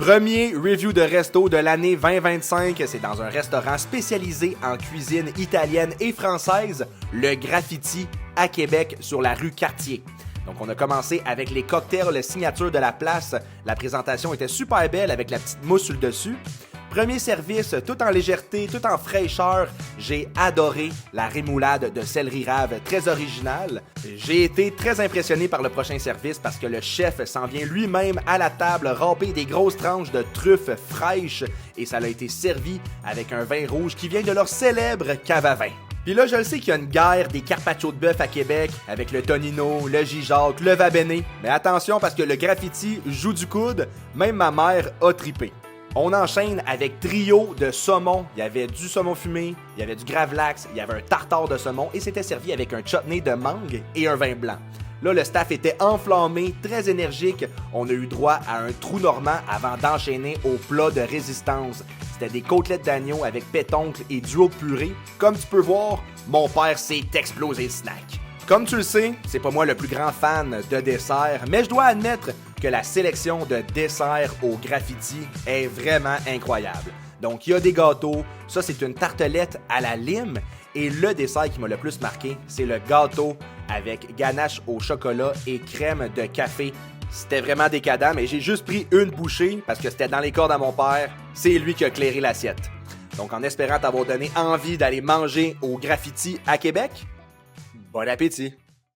Premier review de resto de l'année 2025, c'est dans un restaurant spécialisé en cuisine italienne et française, le Graffiti à Québec sur la rue Cartier. Donc on a commencé avec les cocktails signature de la place. La présentation était super belle avec la petite mousse sur le dessus. Premier service, tout en légèreté, tout en fraîcheur. J'ai adoré la rémoulade de céleri rave, très originale. J'ai été très impressionné par le prochain service parce que le chef s'en vient lui-même à la table râper des grosses tranches de truffes fraîches et ça a été servi avec un vin rouge qui vient de leur célèbre cave à vin. Puis là, je le sais qu'il y a une guerre des carpaccio de bœuf à Québec avec le Tonino, le J-Jacques, le Vabéné. Mais attention parce que le Graffiti joue du coude, même ma mère a trippé. On enchaîne avec trio de saumon. Il y avait du saumon fumé, il y avait du gravlax, il y avait un tartare de saumon et c'était servi avec un chutney de mangue et un vin blanc. Là, le staff était enflammé, très énergique. On a eu droit à un trou normand avant d'enchaîner au plat de résistance. C'était des côtelettes d'agneau avec pétoncle et duo purée. Comme tu peux voir, mon père s'est explosé le snack. Comme tu le sais, c'est pas moi le plus grand fan de dessert, mais je dois admettre que la sélection de desserts au Graffiti est vraiment incroyable. Donc, il y a des gâteaux, ça c'est une tartelette à la lime, et le dessert qui m'a le plus marqué, c'est le gâteau avec ganache au chocolat et crème de café. C'était vraiment décadent, mais j'ai juste pris une bouchée parce que c'était dans les cordes à mon père. C'est lui qui a clairé l'assiette. Donc, en espérant t'avoir donné envie d'aller manger au Graffiti à Québec, bon appétit!